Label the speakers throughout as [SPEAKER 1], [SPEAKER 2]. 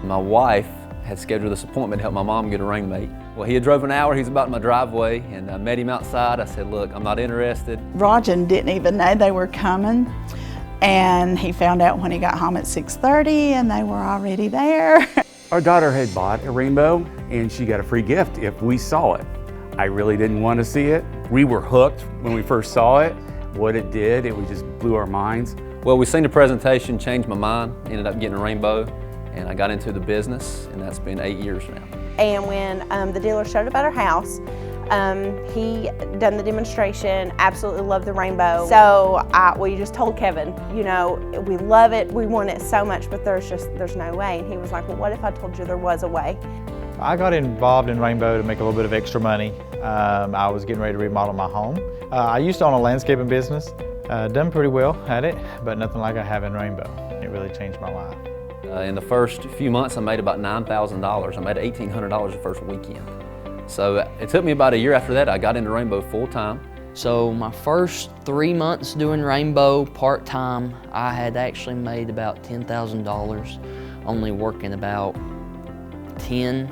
[SPEAKER 1] My wife had scheduled this appointment to help my mom get a ring mate. Well, he had drove an hour, he was about in my driveway, and I met him outside. I said, look, I'm not interested.
[SPEAKER 2] Rajan didn't even know they were coming, and he found out when he got home at 6:30 and they were already there.
[SPEAKER 3] Our daughter had bought a rainbow and she got a free gift if we saw it. I really didn't want to see it. We were hooked when we first saw it. What it did, it just blew our minds.
[SPEAKER 1] Well, we seen the presentation, changed my mind, ended up getting a rainbow, and I got into the business, and that's been 8 years now.
[SPEAKER 4] And when the dealer showed up at our house, he done the demonstration, absolutely loved the rainbow. So we just told Kevin, you know, we love it, we want it so much, but there's no way. And he was like, well, what if I told you there was a way?
[SPEAKER 5] I got involved in Rainbow to make a little bit of extra money. I was getting ready to remodel my home. I used to own a landscaping business, done pretty well at it, but nothing like I have in Rainbow. It really changed my life.
[SPEAKER 1] In the first few months, I made about $9,000. I made $1,800 the first weekend. So it took me about a year after that, I got into Rainbow full time.
[SPEAKER 6] So my first 3 months doing Rainbow part-time, I had actually made about $10,000, only working about 8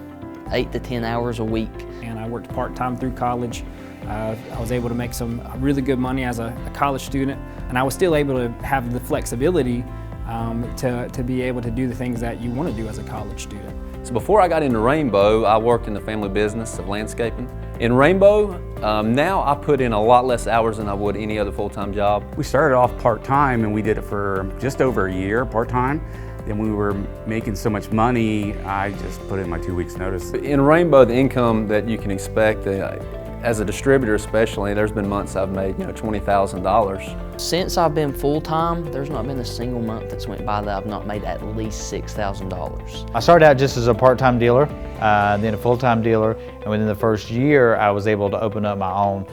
[SPEAKER 6] to 10 hours a week.
[SPEAKER 7] And I worked part-time through college. I was able to make some really good money as a college student, and I was still able to have the flexibility to be able to do the things that you want to do as a college student.
[SPEAKER 1] So before I got into Rainbow, I worked in the family business of landscaping. In Rainbow, now I put in a lot less hours than I would any other full-time job.
[SPEAKER 3] We started off part-time and we did it for just over a year part-time. Then we were making so much money, I just put in my 2 weeks notice.
[SPEAKER 1] In Rainbow, the income that you can expect, as a distributor especially, there's been months I've made $20,000.
[SPEAKER 6] Since I've been full-time, there's not been a single month that's went by that I've not made at least $6,000.
[SPEAKER 5] I started out just as a part-time dealer, then a full-time dealer, and within the first year I was able to open up my own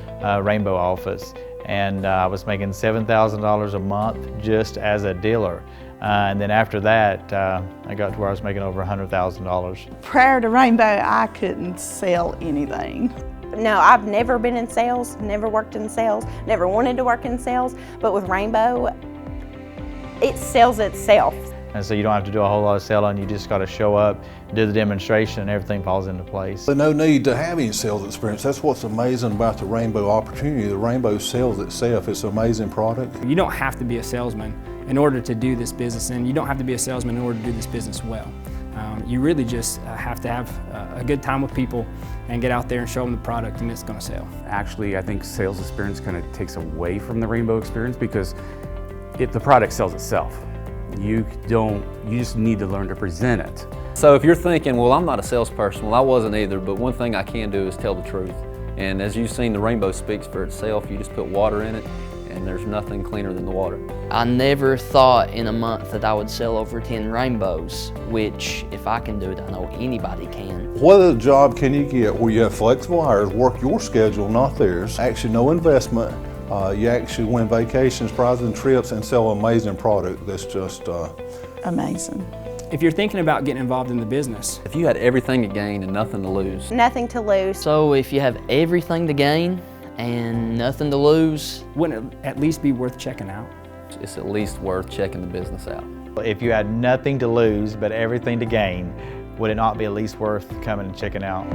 [SPEAKER 5] Rainbow office. And I was making $7,000 a month just as a dealer. And then after that, I got to where I was making over $100,000.
[SPEAKER 2] Prior to Rainbow, I couldn't sell anything.
[SPEAKER 4] No, I've never been in sales, never worked in sales, never wanted to work in sales, but with Rainbow, it sells itself.
[SPEAKER 5] And so you don't have to do a whole lot of selling, you just got to show up, do the demonstration, and everything falls into place.
[SPEAKER 8] There's no need to have any sales experience. That's what's amazing about the Rainbow opportunity. The Rainbow sells itself. It's an amazing product.
[SPEAKER 7] You don't have to be a salesman in order to do this business, and you don't have to be a salesman in order to do this business well. You really just have to have a good time with people and get out there and show them the product, and it's going to sell.
[SPEAKER 3] Actually, I think sales experience kind of takes away from the Rainbow experience because if the product sells itself. You just need to learn to present it.
[SPEAKER 1] So if you're thinking, well, I'm not a salesperson, well, I wasn't either, but one thing I can do is tell the truth. And as you've seen, the Rainbow speaks for itself. You just put water in it, and there's nothing cleaner than the water.
[SPEAKER 6] I never thought in a month that I would sell over 10 rainbows, which if I can do it, I know anybody can.
[SPEAKER 8] What other job can you get where you have flexible hours, work your schedule, not theirs, actually no investment, you actually win vacations, prizes, and trips, and sell an amazing product that's just
[SPEAKER 2] Amazing.
[SPEAKER 7] If you're thinking about getting involved in the business,
[SPEAKER 1] If you had everything to gain and nothing to lose,
[SPEAKER 4] Nothing to lose.
[SPEAKER 6] So if you have everything to gain and nothing to lose,
[SPEAKER 7] wouldn't it at least be worth checking out?
[SPEAKER 1] it's at least worth checking the business out.
[SPEAKER 5] If you had nothing to lose but everything to gain, would it not be at least worth coming and checking out?